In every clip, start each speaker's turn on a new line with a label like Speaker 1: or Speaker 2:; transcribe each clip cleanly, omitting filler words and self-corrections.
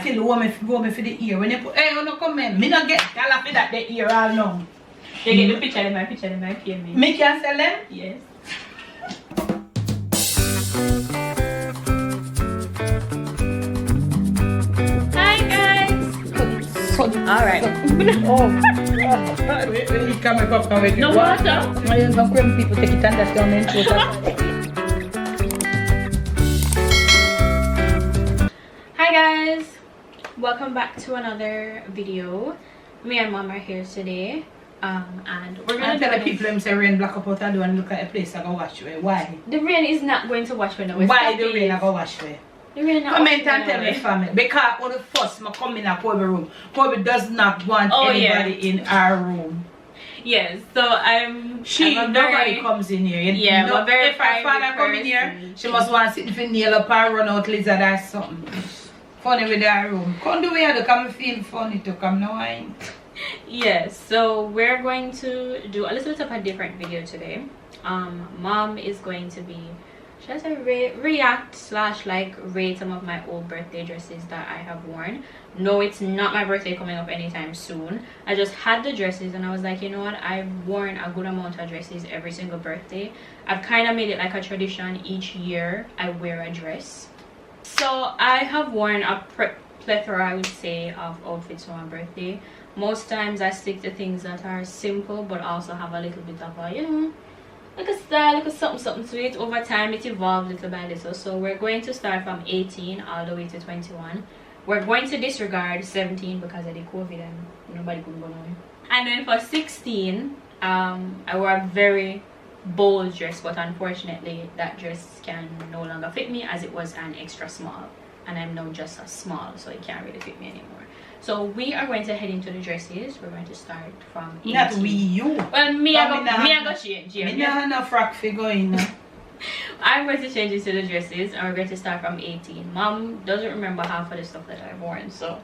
Speaker 1: Feel go me for the ear. When you put, hey, you no come in. Me not get gala for that the ear all long.
Speaker 2: You get the picture in my me.
Speaker 1: Me can sell them?
Speaker 2: Yes. Hi guys. Alright.
Speaker 1: You come up with
Speaker 2: No water.
Speaker 1: I am some cream people take it and that's down in
Speaker 2: Hi guys. Welcome back to another video. Me and mom are here today. And we're gonna
Speaker 1: tell the people them say rain black up out and do and look at a place I go wash away. Why?
Speaker 2: The rain is not going to wash away.
Speaker 1: Why the rain I go wash away?
Speaker 2: The rain not
Speaker 1: comment and tell me family. Because when the first I come in a Kobe room, Kobe does not want anybody in our room.
Speaker 2: Yes, so
Speaker 1: nobody comes in here.
Speaker 2: Yeah,
Speaker 1: no,
Speaker 2: very
Speaker 1: if her father come in here, she must want to sit for nail up and run out lizard or something. Funny with our room. Come do we have to come feel funny to come now.
Speaker 2: Yes, so we're going to do a little bit of a different video today. Mom is going to be, should I say react / like rate some of my old birthday dresses that I have worn. No, it's not my birthday coming up anytime soon. I just had the dresses and I was like, you know what, I've worn a good amount of dresses every single birthday. I've kind of made it like a tradition. Each year I wear a dress. So I have worn a plethora, I would say, of outfits for my birthday. Most times I stick to things that are simple but also have a little bit of a, you know, like a style, like a something to it. Over time it evolved little by little. So we're going to start from 18 all the way to 21. We're going to disregard 17 because of the COVID and nobody could go on. And then for 16, I wore a very bold dress, but unfortunately that dress can no longer fit me as it was an extra small. And I'm now just a small, so it can't really fit me anymore. So we are going to head into the dresses. We're going to start from 18.
Speaker 1: Not we, you.
Speaker 2: Well, me I go change.
Speaker 1: Me not have no frock figure in.
Speaker 2: I'm going to change into the dresses and we're going to start from 18. Mom doesn't remember half of the stuff that I've worn, so.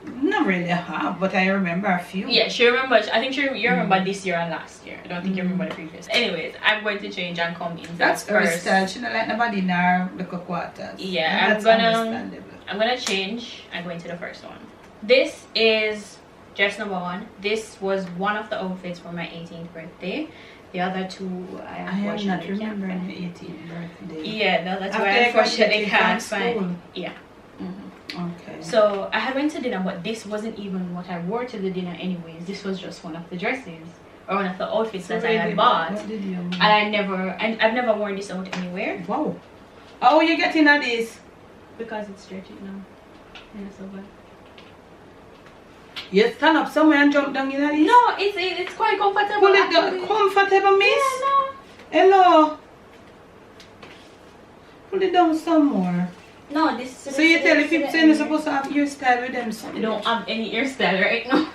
Speaker 1: Not really half, but I remember a few.
Speaker 2: Yeah, she remembers. I think you remember this year and last year. I don't think you remember the previous. Anyways, I'm going to change and come in.
Speaker 1: That's her style. She don't like nobody in her little quarters.
Speaker 2: Yeah, I'm gonna change and go into the first one. This is dress number 1. This was one of the outfits for my 18th birthday. The other two I
Speaker 1: am not remembering your 18th birthday.
Speaker 2: Yeah, no, that's why I unfortunately can't find. Yeah.
Speaker 1: Okay.
Speaker 2: So I had went to dinner, but this wasn't even what I wore to the dinner anyways. This was just one of the dresses or one of the outfits that I had bought.
Speaker 1: What did you
Speaker 2: and I've never worn this out anywhere.
Speaker 1: Wow. Oh, you're getting at this?
Speaker 2: Because it's stretchy now. Yeah, so bad.
Speaker 1: You stand up somewhere and jump down in this?
Speaker 2: No, it's quite comfortable.
Speaker 1: Pull it down. Comfortable, miss?
Speaker 2: Yeah, no.
Speaker 1: Hello. Pull it down some more.
Speaker 2: No, this.
Speaker 1: So you tell the people you're supposed to have hairstyle with them. So
Speaker 2: you don't have any hairstyle right now.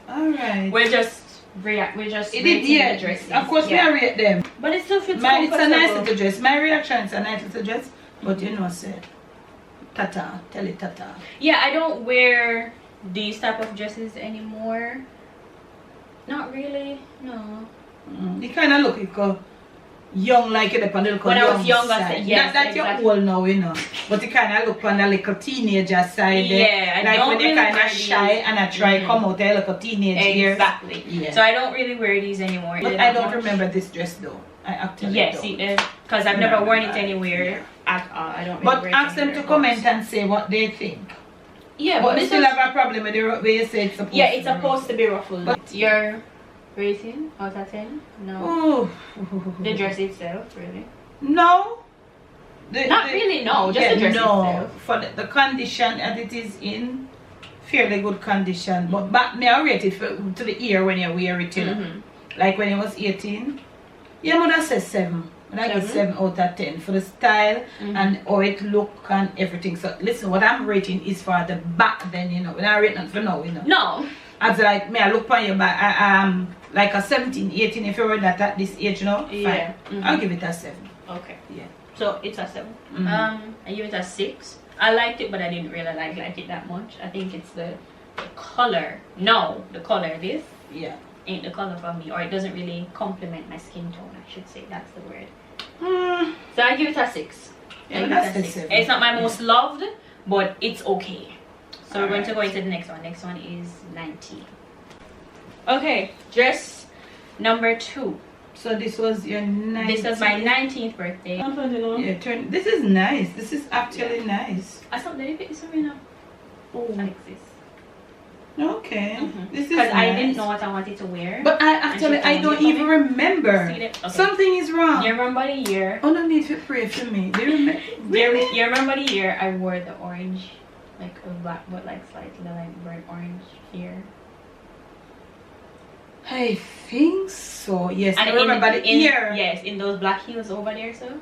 Speaker 1: Alright.
Speaker 2: We're just rating the dresses.
Speaker 1: Of course we rate them.
Speaker 2: But it still fits
Speaker 1: It's a nice
Speaker 2: comfortable.
Speaker 1: little dress. My reaction is a nice little dress. But you know, say tata. Tell it tata.
Speaker 2: Yeah, I don't wear these type of dresses anymore. Not really, no.
Speaker 1: You kind of look like young, like it upon the little
Speaker 2: when
Speaker 1: young
Speaker 2: I was younger,
Speaker 1: side.
Speaker 2: yes,
Speaker 1: Not that
Speaker 2: exactly.
Speaker 1: you're old now, you know. But you kind of look on the little teenager side.
Speaker 2: Yeah,
Speaker 1: like
Speaker 2: don't
Speaker 1: when you
Speaker 2: really
Speaker 1: kind
Speaker 2: wear
Speaker 1: of shy and I try come out there like a teenage years.
Speaker 2: Exactly.
Speaker 1: Yeah.
Speaker 2: So I don't really wear these anymore.
Speaker 1: But I don't remember this dress though. I actually don't.
Speaker 2: Because I've never worn it anywhere at all. I don't really
Speaker 1: But
Speaker 2: wear it
Speaker 1: ask them
Speaker 2: anywhere
Speaker 1: to comment and say what they think.
Speaker 2: Yeah,
Speaker 1: but
Speaker 2: but
Speaker 1: we still have a problem with the way you say it's supposed to be.
Speaker 2: Yeah, it's supposed to be ruffled. But your rating out of 10? No.
Speaker 1: Ooh.
Speaker 2: The dress itself, really?
Speaker 1: No.
Speaker 2: Not really, no. Just the dress itself.
Speaker 1: For the condition that it is in, fairly good condition. But may I rate it to the ear when you wear it, you know. Like when it was 18. Yeah, mother says 7. And I give 7 out of 10 for the style and how it look and everything. So listen, what I'm rating is for the back then, you know. When I rate not for now, you know.
Speaker 2: No.
Speaker 1: As like me, I look on your back. Like a 17, 18. If you were that at this age, you know,
Speaker 2: yeah.
Speaker 1: fine. I'll give it a 7.
Speaker 2: Okay.
Speaker 1: Yeah.
Speaker 2: So it's a 7. I give it a 6. I liked it, but I didn't really like it that much. I think it's the color. No, the color. This.
Speaker 1: Yeah.
Speaker 2: Ain't the color for me, or it doesn't really complement my skin tone, I should say. That's the word. So I give it a 6.
Speaker 1: Yeah, that's a 6.
Speaker 2: It's not my most loved, but it's okay. So we're going to go into the next one. Next one is 19. Okay, dress number 2.
Speaker 1: So this was your 19th.
Speaker 2: This was my 19th birthday.
Speaker 1: Yeah, this is nice. This is actually nice.
Speaker 2: I thought let me pick this one now. Oh, Alexis.
Speaker 1: Okay. This is
Speaker 2: because
Speaker 1: nice.
Speaker 2: I didn't know what I wanted to wear.
Speaker 1: But I don't even remember.
Speaker 2: Okay.
Speaker 1: Something is wrong.
Speaker 2: You remember the year?
Speaker 1: Oh, no need to pray for me. Do you remember?
Speaker 2: Really? You remember the year I wore the orange, like a black, but like slightly like burnt orange here.
Speaker 1: I think so. Yes,
Speaker 2: And
Speaker 1: I remember the ear.
Speaker 2: Yes, in those black heels over there, so.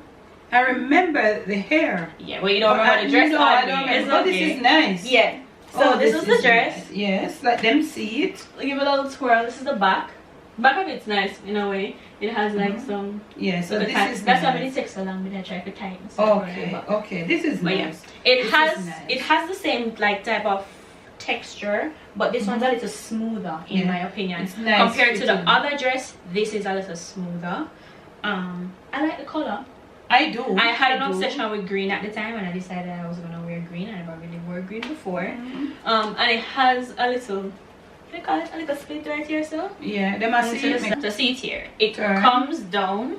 Speaker 1: I remember the hair.
Speaker 2: Yeah, well, you don't remember the dress.
Speaker 1: No, I don't remember. But this is nice.
Speaker 2: Yeah. So this was the dress.
Speaker 1: Nice. Yes, let them see it.
Speaker 2: Give a little twirl. This is the back. Back of it's nice in a way. It has like some.
Speaker 1: Yeah, so this is
Speaker 2: that's
Speaker 1: nice.
Speaker 2: why it takes so long to try to tighten.
Speaker 1: Okay, this is nice.
Speaker 2: Yeah. It has the same like type of texture, but this one's a little smoother in my opinion.
Speaker 1: It's nice
Speaker 2: compared to the other dress. This is a little smoother. I like the color.
Speaker 1: I do.
Speaker 2: I had an obsession with green at the time, and I decided I was gonna wear green. I never really wore green before. And it has a little. What do you call it? A little split right here, so.
Speaker 1: Yeah, they must see it.
Speaker 2: So see it here. It comes down.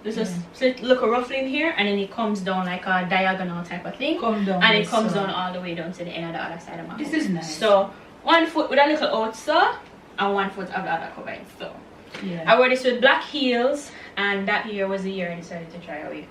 Speaker 2: There's a split, look roughly in here, and then it comes down like a diagonal type of thing. And it comes down all the way down to the end of the other side of my
Speaker 1: This
Speaker 2: foot.
Speaker 1: is nice.
Speaker 2: So 1 foot with a little outsole and 1 foot of the other covered. So
Speaker 1: yeah.
Speaker 2: I wore this with black heels, and that year was the year I decided to try a wig.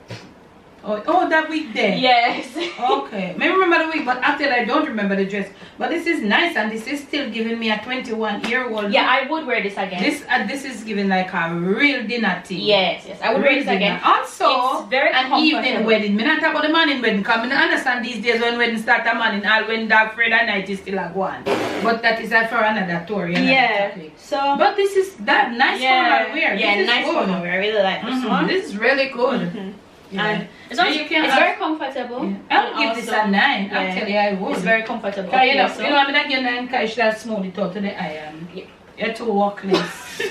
Speaker 1: Oh, that wig there.
Speaker 2: Yes.
Speaker 1: Okay. Maybe remember the wig, but actually I don't remember the dress. But this is nice, and this is still giving me a 21-year-old.
Speaker 2: Yeah, I would wear this again.
Speaker 1: This is giving like a real dinner tea.
Speaker 2: Yes, I would wear this again.
Speaker 1: Also,
Speaker 2: it's very
Speaker 1: an evening wedding. Me not talk about the morning wedding, because I don't understand these days when wedding start a morning, all when that Friday night is still a one. But that is for another story.
Speaker 2: Yeah.
Speaker 1: So, but this is that nice formal wear.
Speaker 2: Yeah, nice formal wear. I really like this one.
Speaker 1: This is really good. Yeah.
Speaker 2: And it's very comfortable.
Speaker 1: Yeah. I would give this a 9.
Speaker 2: Yeah.
Speaker 1: Actually, I would.
Speaker 2: It's very comfortable.
Speaker 1: You know, I'm not getting 9 because you should have smoothed it out to the iron. Yeah. You have to walk less.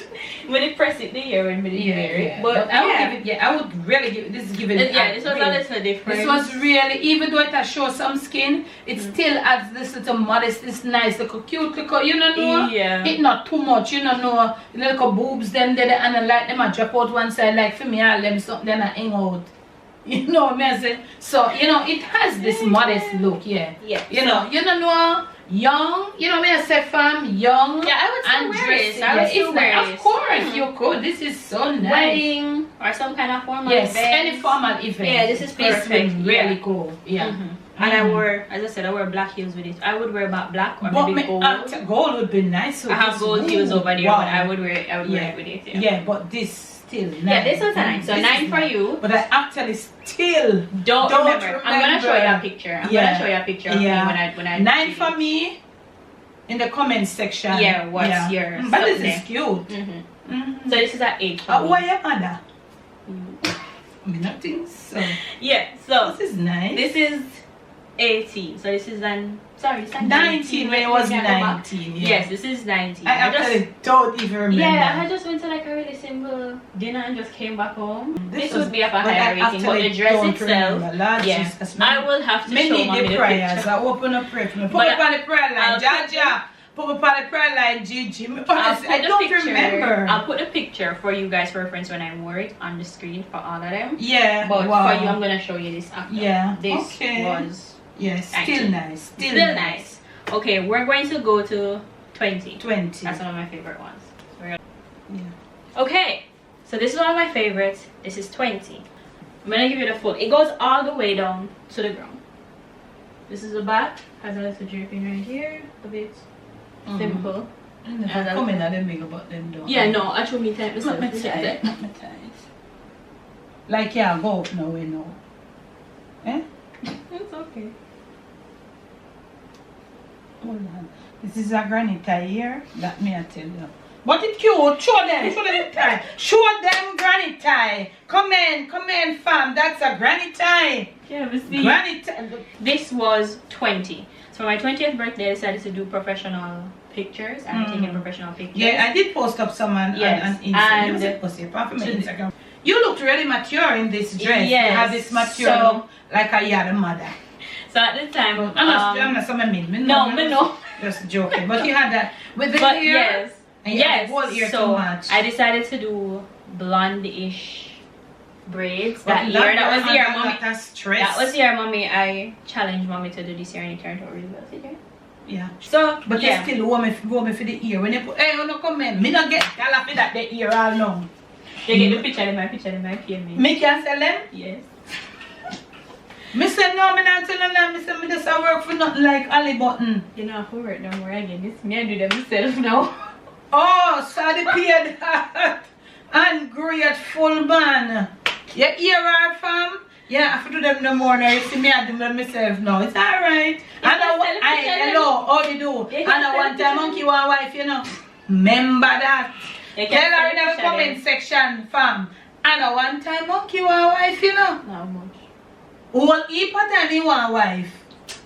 Speaker 2: When you press it there, when you wear it. But
Speaker 1: I would give it, I would really give it, this is giving it.
Speaker 2: Yeah, this was a little different.
Speaker 1: This was really, even though it has show some skin, it still adds this little modest, this nice little cute little, you know, it not too much, you know, the little boobs, them there, and like them a drop out one side, like for me, all them something, then I hang out. You know what I'm saying? So, you know, it has this modest look, You know, young, you know, me I say fam, young.
Speaker 2: Yeah, I would still wear this. I would still wear this.
Speaker 1: Of course, you could. This is so nice.
Speaker 2: Wedding or some kind of formal event.
Speaker 1: Any formal event.
Speaker 2: Yeah, this is perfect.
Speaker 1: This is really cool. Yeah.
Speaker 2: And I wore, as I said, I wear black heels with it. I would wear about black or maybe gold.
Speaker 1: Gold would be nice.
Speaker 2: I have gold heels over there, but I would wear it with it.
Speaker 1: Yeah, but this still nice.
Speaker 2: Yeah, this was a 9. So 9 for you.
Speaker 1: But I actually still
Speaker 2: don't remember. I'm gonna show you a picture. I'm gonna show you a picture of me when I
Speaker 1: 9 for me. In the comments section.
Speaker 2: Yeah, what's yours?
Speaker 1: But this is cute.
Speaker 2: So this is at 8 for me.
Speaker 1: Why your mother? Nothing. So
Speaker 2: yeah, so
Speaker 1: this is nice.
Speaker 2: This is 18. So this is
Speaker 1: 19 when it was 19.
Speaker 2: Yes, this is 19.
Speaker 1: I actually don't even remember.
Speaker 2: Yeah, I just went to like a really simple dinner and just came back home. This would be a higher rating, but the dress itself, I will have to show mommy the
Speaker 1: prayers.
Speaker 2: picture.
Speaker 1: I open up prayer for me. Put me on the prayer line, Jaja. Put me on the prayer line, Gigi. Honestly, I don't remember.
Speaker 2: I'll put a picture for you guys for reference when I wore it on the screen for all of them.
Speaker 1: Yeah,
Speaker 2: but for you, I'm gonna show you this after.
Speaker 1: Yeah,
Speaker 2: this was.
Speaker 1: Yes, still nice. Still
Speaker 2: nice. Okay, we're going to go to 20.
Speaker 1: 20.
Speaker 2: That's one of my favorite ones. Okay, so this is one of my favorites. This is 20. I'm gonna give you the full. It goes all the way down to the ground. This is the back. Has a little draping right here. A bit simple.
Speaker 1: Come in at them big about them though.
Speaker 2: Yeah, no, I show me type this
Speaker 1: not my type. Like go up now, we know. Eh?
Speaker 2: It's okay.
Speaker 1: Hold on. This is a granny tie here. That me I tell you. But it's cute. Show them the tie. Show them granny tie. Come in, fam. That's a granny tie.
Speaker 2: Yeah, but see.
Speaker 1: Granny tie.
Speaker 2: This was 20. So for my 20th birthday, I decided to do professional pictures. I'm taking professional pictures.
Speaker 1: Yeah, I did post up some on Instagram. Instagram. You looked really mature in this dress.
Speaker 2: Yes.
Speaker 1: You have this mature look like a young mother.
Speaker 2: So at the time,
Speaker 1: I'm not some mean.
Speaker 2: no.
Speaker 1: Just joking. But you had that with the
Speaker 2: But
Speaker 1: ear.
Speaker 2: yes,
Speaker 1: And you had the whole ear
Speaker 2: so
Speaker 1: too much.
Speaker 2: I decided to do blonde-ish braids
Speaker 1: But
Speaker 2: that year. That was the year, mommy.
Speaker 1: That
Speaker 2: was the year, mommy. I challenged mommy to do this year, and it turned out really well. Did you?
Speaker 1: Yeah.
Speaker 2: So,
Speaker 1: but
Speaker 2: yeah.
Speaker 1: they still want me for the ear. When they put, hey, you no come in. Me not get gala for that the ear all long.
Speaker 2: They get the picture in my pay me.
Speaker 1: Me can sell them?
Speaker 2: Yes.
Speaker 1: Me say no, me not tell them. Me say me just work for nothing like Ali Button.
Speaker 2: You know who work no more again. It's me, I do them myself now.
Speaker 1: Oh, so they paid that. And great full man. You hear her, fam? Yeah, I have to do them no more now. You see me, I do them myself now. It's alright. Hello, how do you do? And I want a monkey one wife, you know. Remember that. Tell her in the comment section, fam. And I one time monkey one wife, you know.
Speaker 2: Not much.
Speaker 1: All he put on me one wife.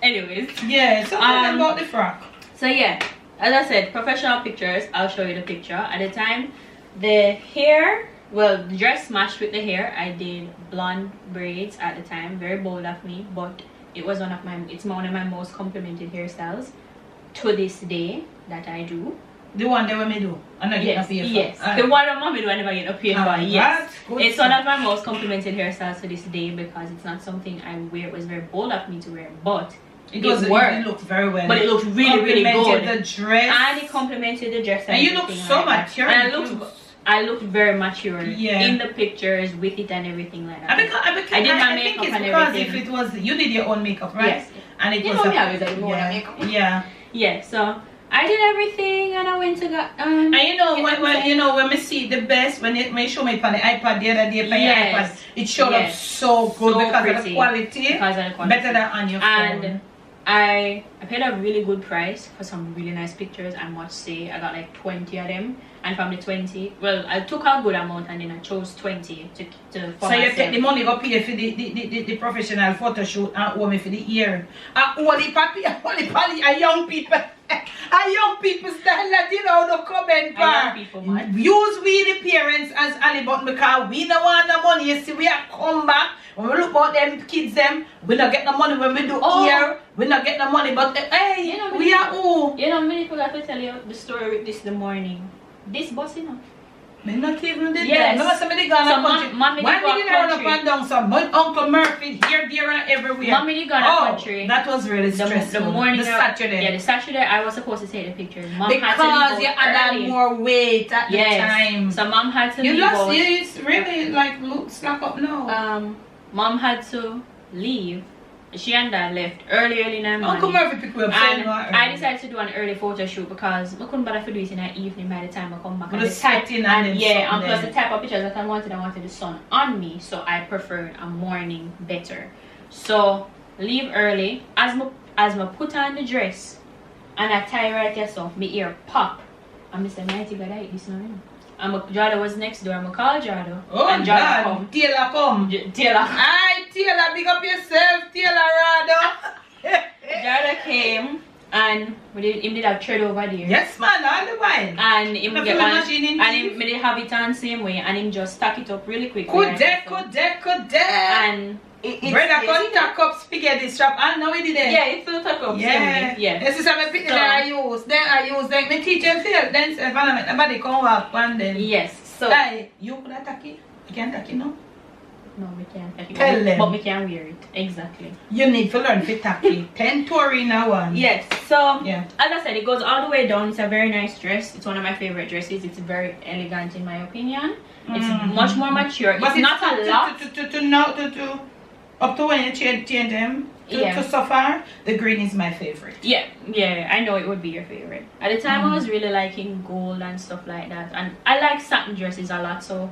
Speaker 2: Anyways.
Speaker 1: Yeah, so tell them about the frock.
Speaker 2: So yeah, as I said, professional pictures. I'll show you the picture. At the time, the hair, well, the dress matched with the hair. I did blonde braids at the time. Very bold of me, but it was one of my most complimented hairstyles to this day that I do.
Speaker 1: The one that we do. I'm not getting a pay for.
Speaker 2: Yes. The one that mommy do I never get a pay for. Yes. It's
Speaker 1: stuff.
Speaker 2: one of my most complimented hairstyles to this day because it's not something I wear. It was very bold of me to wear, but it worked.
Speaker 1: It looked very well.
Speaker 2: But it looked really, really good.
Speaker 1: The dress.
Speaker 2: And it complimented the dress.
Speaker 1: And you look so mature.
Speaker 2: And I looked very mature
Speaker 1: in
Speaker 2: the pictures with it and everything like that.
Speaker 1: I
Speaker 2: did my makeup and everything.
Speaker 1: If it was, you did your own makeup, right?
Speaker 2: Yes.
Speaker 1: And it
Speaker 2: you
Speaker 1: was
Speaker 2: know me always like more makeup.
Speaker 1: Yeah.
Speaker 2: Yeah. So I did everything and I went to the
Speaker 1: and you know when we see the best when you show me on the iPad the other day on your iPad, it showed up so good because of the quality. Better than on your phone.
Speaker 2: And I paid a really good price for some really nice pictures. I must say I got like 20 of them, and from the 20, well, I took a good amount and then I chose 20 to for
Speaker 1: so
Speaker 2: myself.
Speaker 1: You take the money go pay for the professional photo shoot and owe me for the ear. Only a young people. A young people style that you know the comment part. Use we the parents as Ali Button because we don't want the money. You see, we are come back. When we look about them kids, we not get the money when we do here. We not get the money, but hey, we are who?
Speaker 2: You know, many forgot to tell you the story with this the morning. This bus, you know.
Speaker 1: Me not even did
Speaker 2: yes.
Speaker 1: that. Remember somebody gone
Speaker 2: so
Speaker 1: to country. Why did you run up and down some? But Uncle Murphy here, there, and everywhere.
Speaker 2: Mommy did go to country.
Speaker 1: That was really stressful.
Speaker 2: The morning,
Speaker 1: the Saturday.
Speaker 2: Yeah, the Saturday I was supposed to take the pictures. Mom
Speaker 1: because
Speaker 2: had to
Speaker 1: you had more weight at the time.
Speaker 2: So mom had to
Speaker 1: leave.
Speaker 2: It's
Speaker 1: really like slack up now.
Speaker 2: Mom had to leave. She and Dad left early in the morning.
Speaker 1: Uncle Murphy picked me up.
Speaker 2: And I decided to do an early photo shoot because I couldn't bother to do it in the evening by the time I come back.
Speaker 1: And
Speaker 2: plus the type of pictures that I wanted the sun on me, so I preferred a morning better. So leave early. As I put on the dress and I tie right yourself, my ear pop. And Mr. Mighty God, I eat this now. And Jada was next door. I'm gonna call Jada.
Speaker 1: Oh, and Jada come. Taylor come.
Speaker 2: Taylor.
Speaker 1: Hi, Taylor. Big up yourself, Taylor Rado.
Speaker 2: Jada came and he did have thread over there.
Speaker 1: Yes, man. All the while.
Speaker 2: And him get one. And him did have it on same way. And him just stack it up really quick.
Speaker 1: Good day. And brother can tack up spaghetti strap and now we did it.
Speaker 2: Yeah, it's still tack up.
Speaker 1: Yeah. This is how I pick I use. Then I use like my teacher feel. Then if I make nobody come walk and then.
Speaker 2: Yes. So
Speaker 1: you could attack it. You can't attack it no?
Speaker 2: No, we can't attack it.
Speaker 1: Tell them.
Speaker 2: But we can wear it. Exactly.
Speaker 1: You need to learn to attack it. 10 Tory now one.
Speaker 2: Yes. So as I said, it goes all the way down. It's a very nice dress. It's one of my favorite dresses. It's very elegant in my opinion. It's much more mature. But it's not a lot.
Speaker 1: Up to when you change them to so far, the green is my favorite.
Speaker 2: Yeah, I know it would be your favorite. At the time, I was really liking gold and stuff like that, and I like satin dresses a lot. So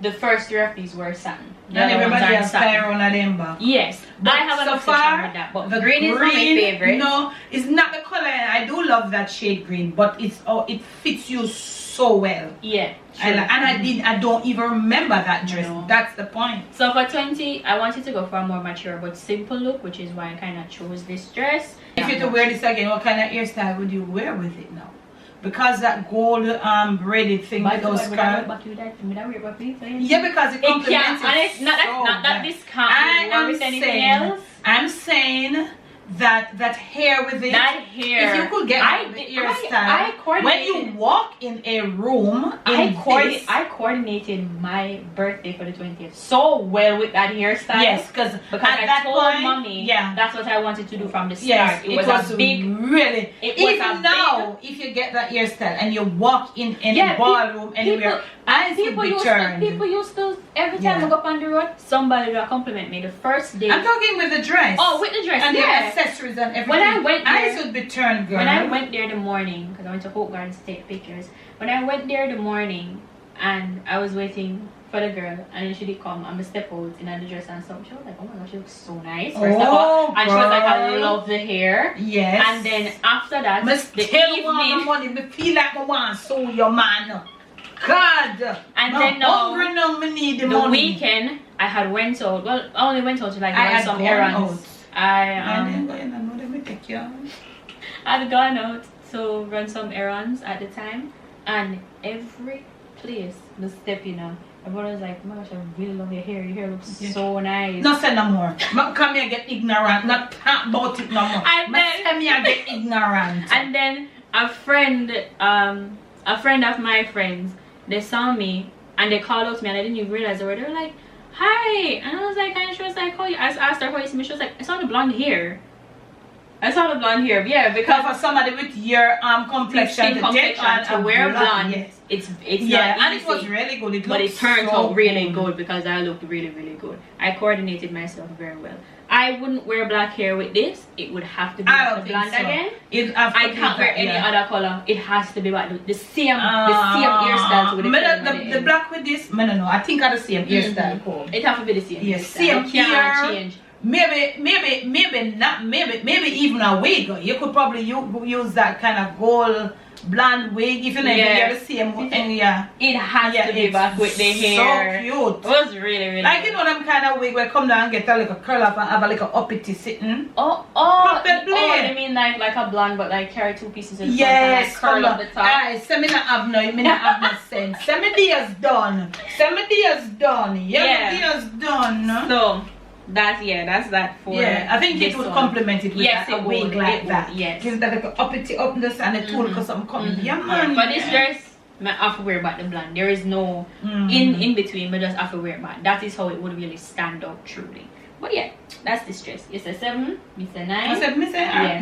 Speaker 2: the first three of these were satin.
Speaker 1: And everybody has fire on them back.
Speaker 2: Yes, but I have an obsession with that. But the green is my favorite.
Speaker 1: No, it's not the color. I do love that shade green, but it fits you so well.
Speaker 2: Yeah.
Speaker 1: I don't even remember that dress. No. That's the point.
Speaker 2: So for 20, I wanted to go for a more mature but simple look, which is why I kind of chose this dress.
Speaker 1: If you to wear this again, what kind of hairstyle would you wear with it now? Because that gold braided thing with those curls. Yeah, because it complements it.
Speaker 2: And it's not that this can't be worn with anything else.
Speaker 1: I'm saying that hair with it.
Speaker 2: That hair.
Speaker 1: If you could get the hairstyle. When you walk in a room,
Speaker 2: I coordinated my birthday for the 20th so well with that hairstyle.
Speaker 1: Yes, because
Speaker 2: I told mommy that's what I wanted to do from the start.
Speaker 1: Yes,
Speaker 2: it was a big,
Speaker 1: really.
Speaker 2: Even
Speaker 1: now, if you get that hairstyle and you walk in any ballroom anywhere, eyes will be turned.
Speaker 2: People used to, every time I go up on the road, somebody will compliment me. The first day.
Speaker 1: I'm talking with the dress.
Speaker 2: Oh, with the dress,
Speaker 1: and the accessories and everything.
Speaker 2: When I went there,
Speaker 1: eyes would be turned, girl.
Speaker 2: When I went there the morning, because I went to Hope Gardens to take pictures. When I went there the morning, and I was waiting for the girl, and then she did come, and I step out in the dress and stuff. She was like, "Oh my gosh, she looks so nice." First of all, and she was like, "I love the hair."
Speaker 1: Yes.
Speaker 2: And then after that, the evening,
Speaker 1: money, me feel like I want to sew your man. God.
Speaker 2: And then the weekend, I had went out. Well, I only went out to like run some errands. I had gone out to run some errands at the time, and every place I step in on, everyone was like, "Oh my gosh, I really love your hair. Your hair looks so nice."
Speaker 1: No say no more. Come here get ignorant. Not talk about it no more.
Speaker 2: And then
Speaker 1: come here get ignorant.
Speaker 2: And then a friend of my friends, they saw me and they called out to me, and I didn't even realize they were. They were like, "Hi," and I was like, and she was like, "Oh," I asked her how you see me. She was like, "I saw the blonde hair." Yeah, because
Speaker 1: for somebody with your complexion
Speaker 2: to wear blonde, it's not easy.
Speaker 1: And it was really good.
Speaker 2: It turned out really good because I looked really, really good. I coordinated myself very well. I wouldn't wear black hair with this. It would have to be the blonde again. I can't wear any other color. It has to be the same hairstyles with
Speaker 1: the black with this. No, I think are the same hairstyle.
Speaker 2: It have to be the same.
Speaker 1: Yes, same
Speaker 2: can't change.
Speaker 1: Maybe even a wig. You could probably use that kind of gold blonde wig if you know you're the same thing.
Speaker 2: It has to be back with the hair.
Speaker 1: So cute.
Speaker 2: It was really, really
Speaker 1: like you know them kind of wig where come down and get a little curl up and have a little uppity sitting.
Speaker 2: You mean like a blonde but like carry two pieces in front and like curl up the top.
Speaker 1: Aye, me not have no sense. Send me days done. Days done.
Speaker 2: So that's that for
Speaker 1: I think it would complement it with a wig like that.
Speaker 2: Yes.
Speaker 1: Give that like uppity upness and a tool because I'm coming. Man.
Speaker 2: But this dress, I have to wear back the blonde. There is no in between, but just have to wear back. That is how it would really stand out truly. But yeah, that's this dress. It's a 7, it's a 9.
Speaker 1: I said,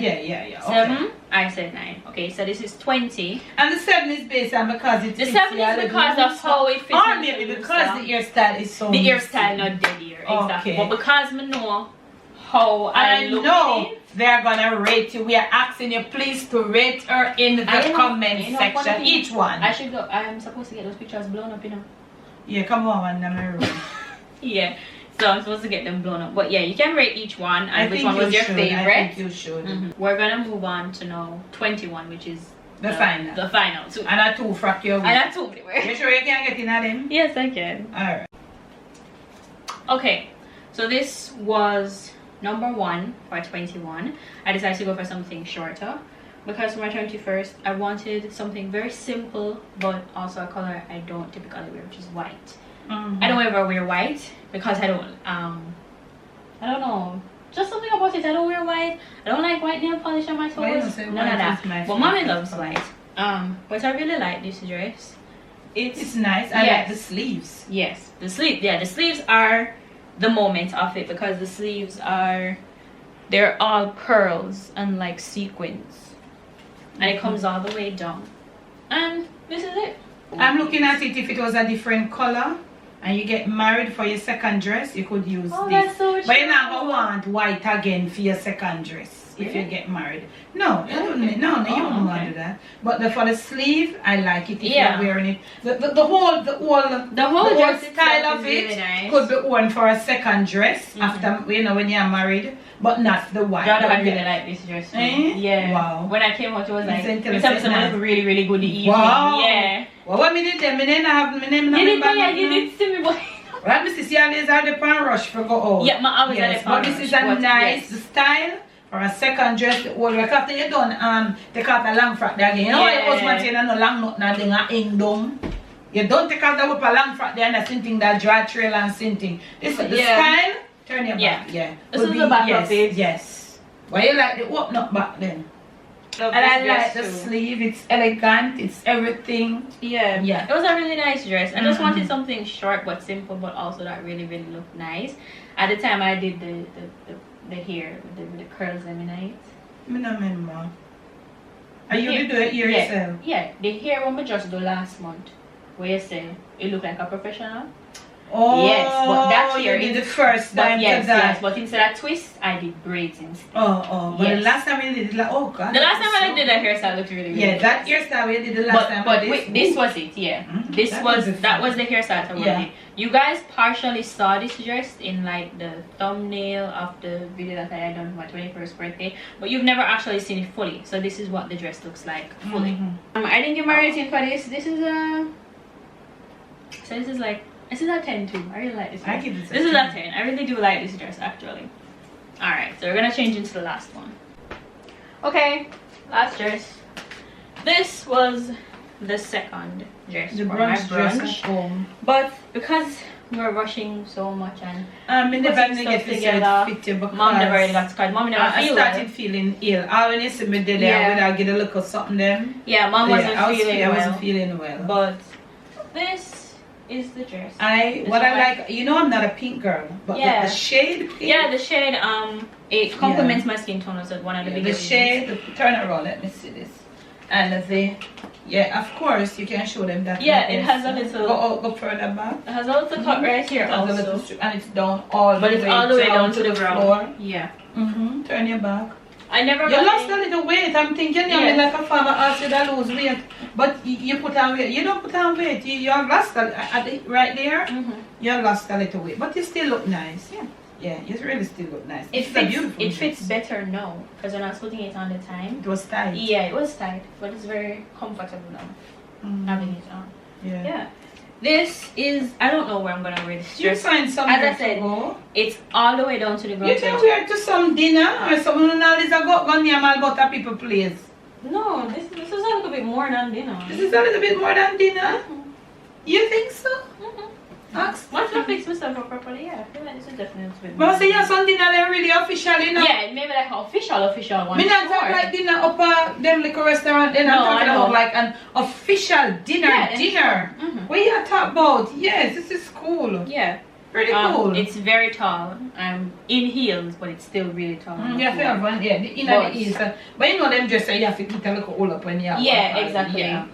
Speaker 1: yeah.
Speaker 2: 7, I said 9. Okay, so this is 20.
Speaker 1: And the 7 is based on because it's
Speaker 2: the 7 is because of how it fits.
Speaker 1: Or maybe because the hairstyle is so.
Speaker 2: The hairstyle not dead here, exactly. But because I know how I look
Speaker 1: know they're gonna rate you. We are asking you please to rate her in the comment section. Each one.
Speaker 2: I should go. I'm supposed to get those pictures blown up,
Speaker 1: Yeah, come on, man.
Speaker 2: Yeah. So I'm supposed to get them blown up. But yeah, you can rate each one and which one was your favorite.
Speaker 1: I think you should.
Speaker 2: We're gonna move on to now 21, which is
Speaker 1: the final.
Speaker 2: The final.
Speaker 1: And a 2 frack your
Speaker 2: And a 2.
Speaker 1: You sure you can get in at them?
Speaker 2: Yes, I can.
Speaker 1: Alright.
Speaker 2: Okay. So this was number 1 for 21. I decided to go for something shorter because for my 21st I wanted something very simple but also a color I don't typically wear, which is white. I don't ever wear white because I don't know, just something about it. I don't wear white. I don't like white nail polish on my toes. None of that. But mommy loves white. But I really like this dress.
Speaker 1: It's nice. I like the sleeves.
Speaker 2: Yes, the sleeves are the moment of it because the sleeves they're all pearls and like sequins, and it comes all the way down, and this is it.
Speaker 1: I'm looking at it. If it was a different color and you get married for your second dress, you could use this.
Speaker 2: That's so true.
Speaker 1: But you're not gonna want white again for your second dress if you get married. No, you don't want to do that. But for the sleeve, I like it if you're wearing it. The whole
Speaker 2: dress
Speaker 1: style of it
Speaker 2: really nice.
Speaker 1: could be worn for a second dress after when you're married, but not the white.
Speaker 2: God, I really like this dress. Yeah.
Speaker 1: Wow.
Speaker 2: When I came out, it was like it was really, really good evening.
Speaker 1: Wow.
Speaker 2: Yeah.
Speaker 1: Well, what me did them?
Speaker 2: You did see me, boy.
Speaker 1: Right, Mrs. Yali is at the pan rush for go out.
Speaker 2: Yeah, I was at the pan rush.
Speaker 1: But this is a nice style for a second dress. Well, after you done take out a long frock there again. You know what your husband saying no long nothing hang down. You don't take out the whip a long frock there and a sinting that dry trail and sinting. This is the style. Turn your
Speaker 2: Yeah.
Speaker 1: back. Yeah.
Speaker 2: This
Speaker 1: Would
Speaker 2: is the back
Speaker 1: yes,
Speaker 2: of it.
Speaker 1: Yes. Why you like the open up back then?
Speaker 2: Love
Speaker 1: And
Speaker 2: this
Speaker 1: I like
Speaker 2: dress
Speaker 1: the
Speaker 2: too.
Speaker 1: sleeve. It's elegant. It's everything.
Speaker 2: Yeah.
Speaker 1: Yeah.
Speaker 2: It was a really nice dress. I just
Speaker 1: Mhm.
Speaker 2: wanted something short but simple, but also that really, really looked nice. At the time, I did the hair with the curls and night.
Speaker 1: I don't remember. Are you to do it here yourself?
Speaker 2: Yeah, the hair one we just do last month. Where you say it look like a professional.
Speaker 1: Oh,
Speaker 2: Yes, but that
Speaker 1: you
Speaker 2: hair
Speaker 1: did
Speaker 2: is-
Speaker 1: the first
Speaker 2: But
Speaker 1: time
Speaker 2: yes,
Speaker 1: to that.
Speaker 2: yes. But instead of twist, I did braids instead.
Speaker 1: Oh, but the
Speaker 2: Yes.
Speaker 1: last time you did it, like, oh god.
Speaker 2: The last time I
Speaker 1: so
Speaker 2: did that hairstyle looked really, really
Speaker 1: Yeah,
Speaker 2: good.
Speaker 1: that hairstyle you did the last time.
Speaker 2: But
Speaker 1: with
Speaker 2: wait, this was it, yeah.
Speaker 1: Mhm.
Speaker 2: This
Speaker 1: That
Speaker 2: was
Speaker 1: was different.
Speaker 2: that was the hairstyle I
Speaker 1: Yeah.
Speaker 2: wanted. You guys partially saw this dress in like the thumbnail of the video that I had done for my 21st birthday, but you've never actually seen it fully. So this is what the dress looks like fully.
Speaker 1: Mhm.
Speaker 2: I didn't give my rating for this. This is a this is a 10 too. I really like this
Speaker 1: I
Speaker 2: dress.
Speaker 1: give this a
Speaker 2: This is
Speaker 1: 10.
Speaker 2: a 10. I really do like this dress actually. Alright, so we're gonna change into the last one. Okay, last dress. This was the second dress
Speaker 1: The
Speaker 2: for
Speaker 1: brunch
Speaker 2: my
Speaker 1: dress
Speaker 2: brunch.
Speaker 1: at home.
Speaker 2: But because we were rushing so much and
Speaker 1: I never
Speaker 2: putting
Speaker 1: get
Speaker 2: stuff
Speaker 1: to
Speaker 2: together,
Speaker 1: fit you because
Speaker 2: mom never really got scared. Mom never
Speaker 1: I
Speaker 2: feel
Speaker 1: started
Speaker 2: well.
Speaker 1: feeling ill. All when you see me did there,
Speaker 2: Yeah.
Speaker 1: I get a look of something then.
Speaker 2: Yeah, mom wasn't
Speaker 1: I
Speaker 2: feeling well.
Speaker 1: wasn't feeling well.
Speaker 2: But this is the dress.
Speaker 1: What I like, you know, I'm not a pink girl, but
Speaker 2: Yeah.
Speaker 1: the shade pink.
Speaker 2: Yeah, the shade it complements my skin tone. So one of the
Speaker 1: the
Speaker 2: biggest
Speaker 1: shade. Turn around. Let me see this. And yeah, of course you can show them that.
Speaker 2: Yeah, it has a little.
Speaker 1: Go further back.
Speaker 2: It has a little cut right here
Speaker 1: It has a little
Speaker 2: also.
Speaker 1: strip, and it's down all.
Speaker 2: But it's all the way down to the
Speaker 1: floor.
Speaker 2: ground. Yeah.
Speaker 1: Turn your back.
Speaker 2: I never
Speaker 1: You
Speaker 2: got
Speaker 1: lost
Speaker 2: any-
Speaker 1: a little weight. I'm thinking
Speaker 2: Yeah.
Speaker 1: you're like a farmer asked you to lose weight, but you put on weight. You don't put on weight. You have lost right there.
Speaker 2: Mhm.
Speaker 1: You have lost a little weight, but you still look nice. Yeah, you really still look nice.
Speaker 2: It
Speaker 1: It's a
Speaker 2: fits.
Speaker 1: beautiful.
Speaker 2: It fits
Speaker 1: dress.
Speaker 2: better now because when I was putting it on the time.
Speaker 1: It was tight.
Speaker 2: Yeah, it was tight, but it's very comfortable now having it on.
Speaker 1: Yeah.
Speaker 2: Yeah. This is, I don't know where I'm gonna wear this
Speaker 1: You
Speaker 2: dress.
Speaker 1: find somewhere
Speaker 2: As I
Speaker 1: to
Speaker 2: said,
Speaker 1: go.
Speaker 2: It's all the way down to the ground.
Speaker 1: You can wear it to some dinner or someone who is a go near my butter people place.
Speaker 2: No, this is a little bit more than dinner.
Speaker 1: This is a little bit more than dinner. You think so? Ask.
Speaker 2: Once I fix myself up properly, yeah, I feel like this is definitely a little bit
Speaker 1: But
Speaker 2: more.
Speaker 1: I say yeah, some dinner they're really official, you know.
Speaker 2: Yeah, maybe like official one.
Speaker 1: Me not talk
Speaker 2: sure.
Speaker 1: like dinner up at them liquor restaurant. Then I'm
Speaker 2: No,
Speaker 1: talking
Speaker 2: I know.
Speaker 1: about like an official dinner.
Speaker 2: Yeah,
Speaker 1: dinner.
Speaker 2: Mhm.
Speaker 1: What you talk about? Yes, this is cool.
Speaker 2: Yeah.
Speaker 1: Pretty cool.
Speaker 2: It's very tall. I'm in heels, but it's still really tall.
Speaker 1: You have to have one, yeah, the inner
Speaker 2: But-
Speaker 1: the east. But you know them dresses, you have to get a little all up when you have
Speaker 2: Yeah,
Speaker 1: one.
Speaker 2: exactly.
Speaker 1: Yeah.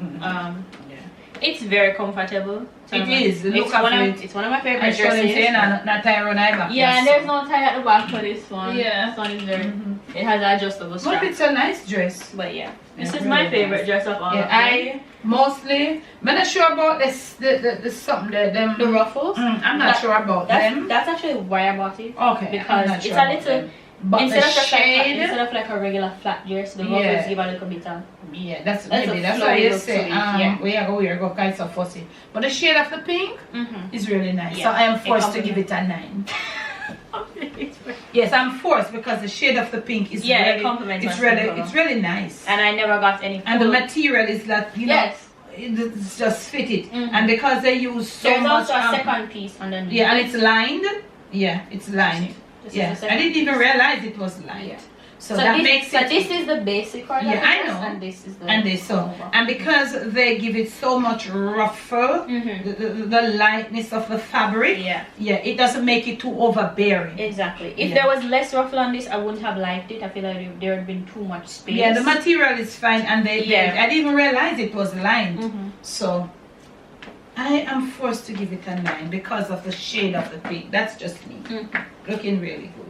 Speaker 2: It's very comfortable.
Speaker 1: It is. Look
Speaker 2: It's
Speaker 1: at
Speaker 2: one of
Speaker 1: it.
Speaker 2: it's one of my
Speaker 1: I
Speaker 2: favorite
Speaker 1: show them
Speaker 2: dresses.
Speaker 1: saying not Tyrone either.
Speaker 2: Yeah, and there's no tie at the back for this one.
Speaker 1: Yeah.
Speaker 2: This one is very.
Speaker 1: Mhm.
Speaker 2: It has adjustable
Speaker 1: But
Speaker 2: strap.
Speaker 1: it's a nice dress.
Speaker 2: But yeah, this
Speaker 1: Yeah,
Speaker 2: is my
Speaker 1: really
Speaker 2: favorite
Speaker 1: nice.
Speaker 2: dress of all.
Speaker 1: Yeah,
Speaker 2: of them.
Speaker 1: I mostly, I'm not sure about this, the something, them.
Speaker 2: The ruffles.
Speaker 1: I'm not sure about them.
Speaker 2: That's actually why I bought it.
Speaker 1: Okay, I'm
Speaker 2: Because
Speaker 1: not
Speaker 2: it's
Speaker 1: sure
Speaker 2: a
Speaker 1: about
Speaker 2: little.
Speaker 1: them. But
Speaker 2: Instead
Speaker 1: the
Speaker 2: of just like
Speaker 1: shade,
Speaker 2: instead of like a regular flat dress, the ruffles
Speaker 1: Yeah.
Speaker 2: give a little bit of.
Speaker 1: yeah, that's
Speaker 2: That's
Speaker 1: maybe
Speaker 2: a
Speaker 1: that's
Speaker 2: flowy
Speaker 1: why you
Speaker 2: look
Speaker 1: say
Speaker 2: to it, yeah.
Speaker 1: we are go kind of fussy. But the shade of the pink
Speaker 2: Mm-hmm.
Speaker 1: is really nice.
Speaker 2: Yeah,
Speaker 1: So I am
Speaker 2: it
Speaker 1: forced to
Speaker 2: complements.
Speaker 1: give it a 9. Yes, I'm forced because the shade of the pink is
Speaker 2: Yeah, it
Speaker 1: really,
Speaker 2: complements
Speaker 1: it's
Speaker 2: my skin
Speaker 1: really,
Speaker 2: color.
Speaker 1: it's really nice.
Speaker 2: And I never got any.
Speaker 1: And the
Speaker 2: full-
Speaker 1: material is that you know.
Speaker 2: Yes.
Speaker 1: It's just fit it,
Speaker 2: Mhm.
Speaker 1: and because they use so
Speaker 2: There's
Speaker 1: much,
Speaker 2: also a second piece underneath.
Speaker 1: yeah, and it's lined. Yeah, it's lined.
Speaker 2: This is
Speaker 1: Yeah,
Speaker 2: the second
Speaker 1: I didn't even
Speaker 2: piece.
Speaker 1: realize it was lined.
Speaker 2: Yeah.
Speaker 1: So, that makes it.
Speaker 2: this is the basic part.
Speaker 1: Yeah,
Speaker 2: of the
Speaker 1: I
Speaker 2: dress,
Speaker 1: know.
Speaker 2: And this is the.
Speaker 1: And they so, and because they give it so much ruffle,
Speaker 2: Mhm.
Speaker 1: the lightness of the fabric,
Speaker 2: Yeah.
Speaker 1: it doesn't make it too overbearing.
Speaker 2: Exactly. If
Speaker 1: Yeah.
Speaker 2: there was less ruffle on this, I wouldn't have liked it. I feel like there had been too much space.
Speaker 1: Yeah, the material is fine, and
Speaker 2: Yeah.
Speaker 1: I didn't even realize it was lined.
Speaker 2: Mhm.
Speaker 1: So I am forced to give it a 9 because of the shade of the pink. That's just me.
Speaker 2: Mhm.
Speaker 1: Looking really good.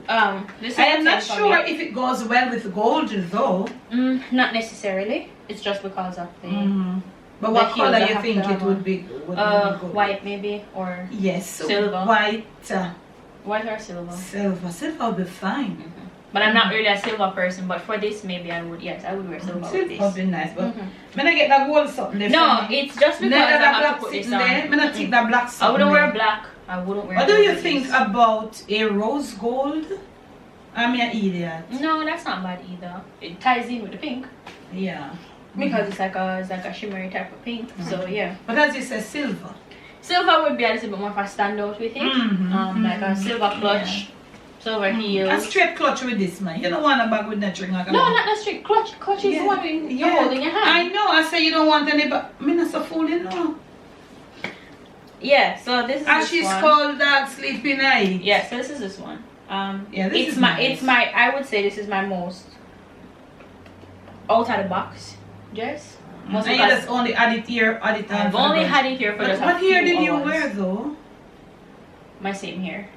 Speaker 2: This is
Speaker 1: I am
Speaker 2: a
Speaker 1: not
Speaker 2: 10 for
Speaker 1: sure
Speaker 2: me.
Speaker 1: if it goes well with gold though.
Speaker 2: Not necessarily. It's just because of the
Speaker 1: But
Speaker 2: The
Speaker 1: what
Speaker 2: heels
Speaker 1: color
Speaker 2: I
Speaker 1: you
Speaker 2: have
Speaker 1: think
Speaker 2: to
Speaker 1: it
Speaker 2: have
Speaker 1: would
Speaker 2: on.
Speaker 1: be good?
Speaker 2: white maybe or
Speaker 1: Yes,
Speaker 2: silver.
Speaker 1: white,
Speaker 2: white or silver.
Speaker 1: silver. Silver would be fine.
Speaker 2: But I'm not really a silver person. But for this, maybe I would. Yes, I would wear silver with
Speaker 1: Silver would
Speaker 2: this.
Speaker 1: be nice, but
Speaker 2: Mhm.
Speaker 1: when I get that gold something there.
Speaker 2: No,
Speaker 1: for me.
Speaker 2: it's just because
Speaker 1: Neither
Speaker 2: I
Speaker 1: that
Speaker 2: have
Speaker 1: black
Speaker 2: to put this
Speaker 1: sitting there.
Speaker 2: on.
Speaker 1: I'm not take that black
Speaker 2: I
Speaker 1: something
Speaker 2: wouldn't wear
Speaker 1: there.
Speaker 2: black. I wouldn't wear.
Speaker 1: What do
Speaker 2: black
Speaker 1: you
Speaker 2: with
Speaker 1: think
Speaker 2: this.
Speaker 1: about a rose gold? I'm an idiot.
Speaker 2: No, that's not bad either. It ties in with the pink
Speaker 1: Yeah.
Speaker 2: because it's like a shimmery type of pink. So yeah,
Speaker 1: But as you say, silver.
Speaker 2: silver would be a little bit more of a standout with it.
Speaker 1: Mhm,
Speaker 2: Like a silver clutch. over heels.
Speaker 1: A straight clutch with this, man. You don't want a bag with that string. Like
Speaker 2: No, not the straight clutch. Clutch is the one you're holding your hand.
Speaker 1: I know. I say you don't want any, but I'm not so fool, you know.
Speaker 2: Yeah, so this is
Speaker 1: And
Speaker 2: this
Speaker 1: she's
Speaker 2: one.
Speaker 1: called that Sleepy Night.
Speaker 2: Yeah, so this is this one.
Speaker 1: Yeah, this
Speaker 2: it's
Speaker 1: is
Speaker 2: my
Speaker 1: nice.
Speaker 2: it's my I would say this is my most out of the box dress. Most
Speaker 1: And you just only add it here, add it on.
Speaker 2: I've only had it here for
Speaker 1: But
Speaker 2: just
Speaker 1: what
Speaker 2: a few
Speaker 1: hair did you
Speaker 2: hours.
Speaker 1: wear though?
Speaker 2: My same hair.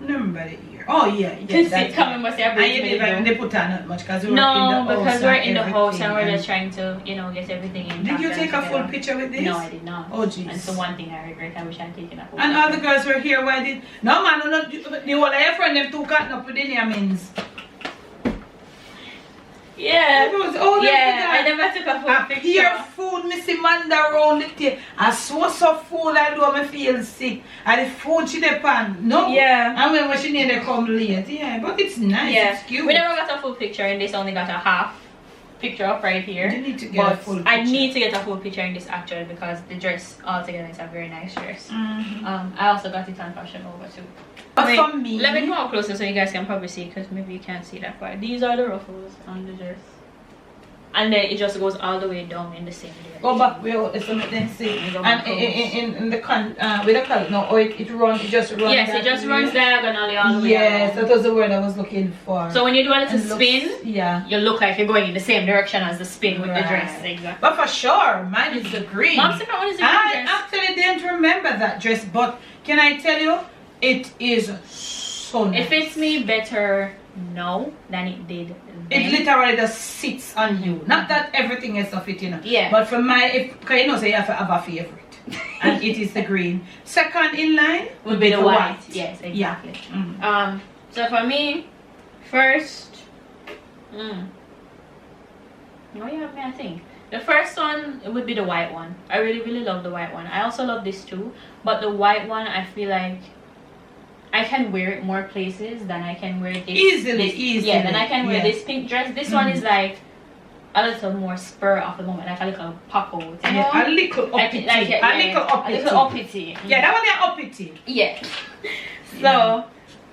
Speaker 1: Remember the ear. Oh yeah,
Speaker 2: You
Speaker 1: yeah.
Speaker 2: can see
Speaker 1: that's
Speaker 2: it coming, must say I
Speaker 1: And
Speaker 2: braids
Speaker 1: you
Speaker 2: me
Speaker 1: didn't even
Speaker 2: though.
Speaker 1: they put on not much because we were
Speaker 2: No,
Speaker 1: in the house.
Speaker 2: because we're in the house and we're
Speaker 1: everything,
Speaker 2: just trying to, you know, get everything in.
Speaker 1: Did you take a full
Speaker 2: together.
Speaker 1: picture with this?
Speaker 2: No, I did not.
Speaker 1: Oh jeez.
Speaker 2: And so one thing I regret, I wish I had taken a full
Speaker 1: And all the
Speaker 2: picture.
Speaker 1: girls were here. Why did? No man, no, the whole of your friend them two cutting up with the means.
Speaker 2: Yeah.
Speaker 1: It was all
Speaker 2: Yeah, I never took a full
Speaker 1: a
Speaker 2: picture.
Speaker 1: pure food, Missy Manda around the table. I saw some food I do me feel sick. And the food she depend. No.
Speaker 2: Yeah.
Speaker 1: And when she need to come late. Yeah, but it's nice.
Speaker 2: Yeah.
Speaker 1: It's cute.
Speaker 2: We never got a full picture and this only got a half picture up right here.
Speaker 1: You need to get a
Speaker 2: But
Speaker 1: full
Speaker 2: I
Speaker 1: picture.
Speaker 2: need to get a full picture in this actually because the dress altogether is a very nice dress.
Speaker 1: Mhm.
Speaker 2: I also got it on Fashion Nova too.
Speaker 1: But
Speaker 2: Wait,
Speaker 1: for me,
Speaker 2: let me come up closer so you guys can probably see because maybe you can't see that far. These are the ruffles on the dress. And then it just goes all the way down in the same direction.
Speaker 1: go back where let's make them see.
Speaker 2: Go
Speaker 1: And
Speaker 2: back
Speaker 1: in the with the color, no, or it runs, it just runs.
Speaker 2: Yes, it just runs diagonally all the way
Speaker 1: Yes,
Speaker 2: around.
Speaker 1: that was the word I was looking for.
Speaker 2: So when you do a little
Speaker 1: And looks-
Speaker 2: spin,
Speaker 1: yeah.
Speaker 2: you look like you're going in the same direction as the spin with the
Speaker 1: Right.
Speaker 2: dress. Exactly.
Speaker 1: But for sure, mine is the green.
Speaker 2: Mom's second one is the green
Speaker 1: I
Speaker 2: dress.
Speaker 1: actually didn't remember that dress, but can I tell you, it is so nice.
Speaker 2: It fits me better now than it did then.
Speaker 1: It literally just sits on you. Not that everything is of it, you know.
Speaker 2: Yeah.
Speaker 1: But for my, because you know, so you have to have a favorite. And it is the green. Second in line
Speaker 2: would be the white. Yes, exactly.
Speaker 1: Yeah. Mhm.
Speaker 2: So for me, first, no, you have me. I think the first one would be the white one. I really love the white one. I also love this too, but the white one I feel like I can wear it more places than I can wear this.
Speaker 1: Easily.
Speaker 2: Yeah, then I can wear
Speaker 1: Yeah.
Speaker 2: this pink dress. This one is like a little more spur of the moment, like a little pop out. You know?
Speaker 1: Yeah, a little uppity. A little uppity.
Speaker 2: A little uppity.
Speaker 1: Yeah, that one is uppity.
Speaker 2: Yeah. So,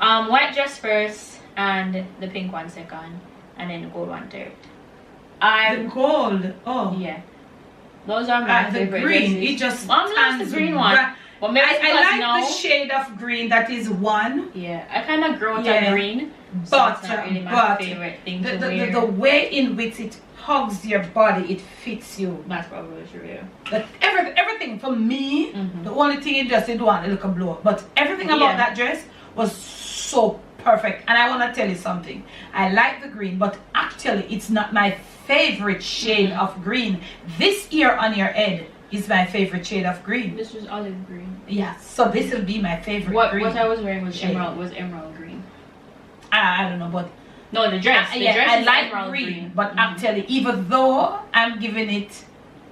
Speaker 2: white dress first, and the pink one second, and then the gold one third.
Speaker 1: The gold. Oh.
Speaker 2: Yeah. Those are my
Speaker 1: The
Speaker 2: favorite
Speaker 1: green.
Speaker 2: dresses.
Speaker 1: It just
Speaker 2: Mom loves the
Speaker 1: stands
Speaker 2: green one.
Speaker 1: right.
Speaker 2: But maybe it's because
Speaker 1: I like
Speaker 2: now,
Speaker 1: the shade of green that is one.
Speaker 2: yeah, I kind of grew out
Speaker 1: Yeah.
Speaker 2: of green, so
Speaker 1: But,
Speaker 2: it's not really my
Speaker 1: but
Speaker 2: favorite thing
Speaker 1: The,
Speaker 2: to
Speaker 1: the,
Speaker 2: wear.
Speaker 1: the way in which it hugs your body, it fits you.
Speaker 2: That's probably true. Yeah.
Speaker 1: But everything for me,
Speaker 2: Mhm.
Speaker 1: the only thing it just did want a little blow up. But everything about
Speaker 2: Yeah.
Speaker 1: that dress was so perfect. And I want to tell you something. I like the green, but actually it's not my favorite shade of green. This here on your head is my favorite shade of green.
Speaker 2: This was olive green.
Speaker 1: Yeah, so this will be my favorite
Speaker 2: What
Speaker 1: green.
Speaker 2: what I was wearing was
Speaker 1: shade.
Speaker 2: emerald green.
Speaker 1: I don't know, but
Speaker 2: No, the dress. The
Speaker 1: yeah,
Speaker 2: dress
Speaker 1: I
Speaker 2: is
Speaker 1: like
Speaker 2: emerald
Speaker 1: green, but
Speaker 2: Mhm.
Speaker 1: actually, even though I'm giving it,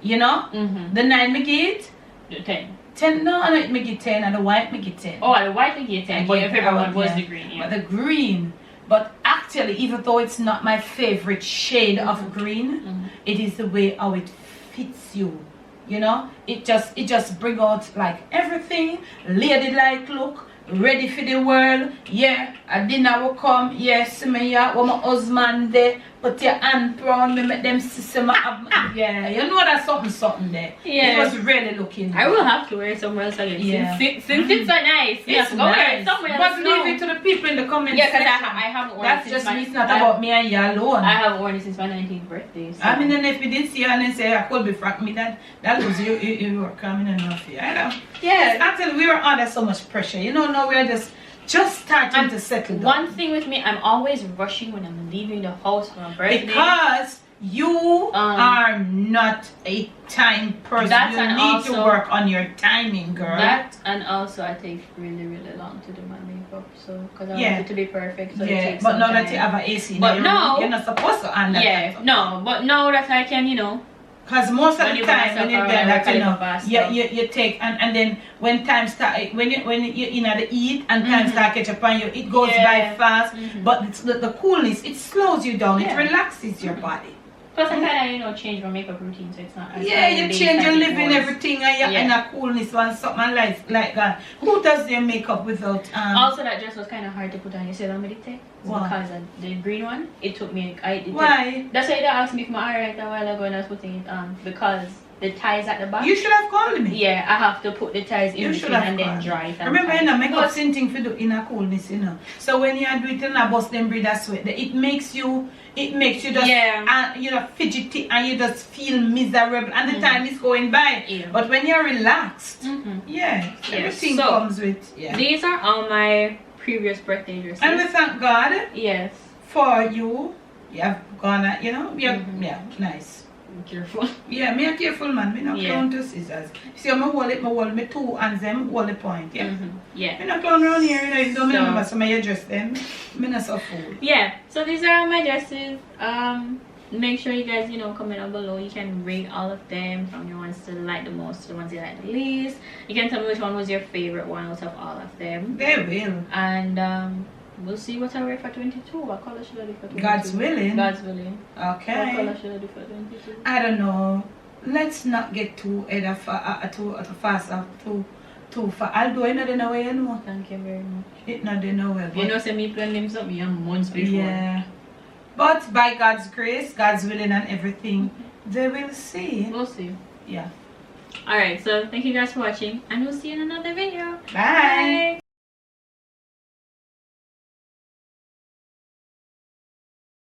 Speaker 1: you know,
Speaker 2: Mhm.
Speaker 1: the 9 me give it,
Speaker 2: The 10.
Speaker 1: 10, no, I don't make it 10, and the white make it 10.
Speaker 2: Oh, the white thing you 10,
Speaker 1: I
Speaker 2: but your
Speaker 1: gave
Speaker 2: favorite
Speaker 1: out,
Speaker 2: one was
Speaker 1: yeah.
Speaker 2: the green. Yeah.
Speaker 1: But the green, but actually, even though it's not my favorite shade of green,
Speaker 2: Mhm.
Speaker 1: it is the way how it fits you. You know, it just bring out like everything, ladylike look, ready for the world. Yeah, a dinner will come. Yes, me yeah, when my husband there, put your hand around me, make them see me have. Yeah, you know that's something there.
Speaker 2: Yeah.
Speaker 1: It was really looking.
Speaker 2: I will have to wear it somewhere else again.
Speaker 1: Yeah.
Speaker 2: Since it's so nice.
Speaker 1: It's
Speaker 2: Go wear
Speaker 1: nice,
Speaker 2: it somewhere
Speaker 1: but
Speaker 2: else.
Speaker 1: leave it to the people in the comments.
Speaker 2: Yeah, because
Speaker 1: section.
Speaker 2: I haven't worn
Speaker 1: That's
Speaker 2: it since
Speaker 1: just me.
Speaker 2: my,
Speaker 1: It's not
Speaker 2: I-
Speaker 1: about me and you alone.
Speaker 2: I haven't worn it since my 19th birthday. So.
Speaker 1: I mean, then if you didn't see her and then say, I could be frank me, that was you were coming enough. Yeah, I know.
Speaker 2: yeah.
Speaker 1: Actually, we were under so much pressure. You know, now we are just starting to settle down.
Speaker 2: One thing with me, I'm always rushing when I'm leaving the house for my birthday.
Speaker 1: Because you are not a time person.
Speaker 2: That's
Speaker 1: You
Speaker 2: and
Speaker 1: need to
Speaker 2: also-
Speaker 1: work on your timing, girl.
Speaker 2: That and also I take really long to do my makeup, so because I
Speaker 1: Yeah.
Speaker 2: want it to be perfect. So it
Speaker 1: yeah,
Speaker 2: takes
Speaker 1: but
Speaker 2: some
Speaker 1: now that
Speaker 2: time.
Speaker 1: you have an AC,
Speaker 2: But no.
Speaker 1: you're not supposed to on that.
Speaker 2: Yeah, no, but now that I can, you know.
Speaker 1: Because most of
Speaker 2: When
Speaker 1: the
Speaker 2: you
Speaker 1: time
Speaker 2: buy
Speaker 1: when you're
Speaker 2: yourself
Speaker 1: there,
Speaker 2: a
Speaker 1: that you
Speaker 2: little
Speaker 1: know,
Speaker 2: faster.
Speaker 1: you take and then when time start when you in the eat and time start catch up on you, it goes by
Speaker 2: Yeah.
Speaker 1: fast.
Speaker 2: Mhm.
Speaker 1: But it's the coolness, it slows you down,
Speaker 2: Yeah.
Speaker 1: it relaxes your body.
Speaker 2: Plus, I kind of change my makeup routine, so it's not.
Speaker 1: Yeah, you change your living, everything, and you're in
Speaker 2: Yeah.
Speaker 1: a coolness and something like that. Who does their makeup without
Speaker 2: Also, that dress was kind of hard to put on. You see that medite?
Speaker 1: Why?
Speaker 2: Because of the green one, it took me.
Speaker 1: Why?
Speaker 2: That's why you asked me if my alright a while ago when I was putting it on, because the ties at the back.
Speaker 1: You should have called me.
Speaker 2: Yeah, I have to put the ties in
Speaker 1: You should
Speaker 2: between
Speaker 1: have
Speaker 2: and then
Speaker 1: called.
Speaker 2: dry it. and
Speaker 1: Remember,
Speaker 2: tie
Speaker 1: you know,
Speaker 2: it.
Speaker 1: makeup
Speaker 2: But-
Speaker 1: same thing for do in a coolness, you know. So when you do it in a bus, then breathe that sweat. It makes you just
Speaker 2: Yeah.
Speaker 1: you know, fidgety, and you just feel miserable, and the time is going by.
Speaker 2: Yeah.
Speaker 1: But when you're relaxed,
Speaker 2: Mhm.
Speaker 1: yeah, everything
Speaker 2: So,
Speaker 1: comes with
Speaker 2: These are all my previous birthday dresses.
Speaker 1: And we thank God
Speaker 2: Yes.
Speaker 1: for you. You have gone, you know,
Speaker 2: Mhm.
Speaker 1: yeah, nice.
Speaker 2: Be careful.
Speaker 1: Yeah, me a careful man. Me not
Speaker 2: Yeah.
Speaker 1: clown to scissors. See, I'm hold me two hands them hold the point. Yeah.
Speaker 2: Mhm. Yeah.
Speaker 1: Me not clown around here. You know, you don't
Speaker 2: So-
Speaker 1: remember some of your dress them. Me not so fool.
Speaker 2: Yeah, so these are all my dresses. Make sure you guys, comment down below. You can rate all of them from your ones to like the most to the ones you like the least. You can tell me which one was your favorite one out of all of them.
Speaker 1: They will.
Speaker 2: And we'll see what I wear for 22. What color should I do for 22?
Speaker 1: God's willing.
Speaker 2: God's willing. What
Speaker 1: Okay.
Speaker 2: color should I do for 22?
Speaker 1: I don't know. Let's not get too fast or too far. I'll do another no way, you know.
Speaker 2: Thank you very much.
Speaker 1: It not the no way.
Speaker 2: You know, say me plan them something months before.
Speaker 1: Yeah. But by God's grace, God's willing and everything, they will see.
Speaker 2: We'll see.
Speaker 1: Yeah.
Speaker 2: Alright, so thank you guys for watching, and we'll see you in another video.
Speaker 1: Bye.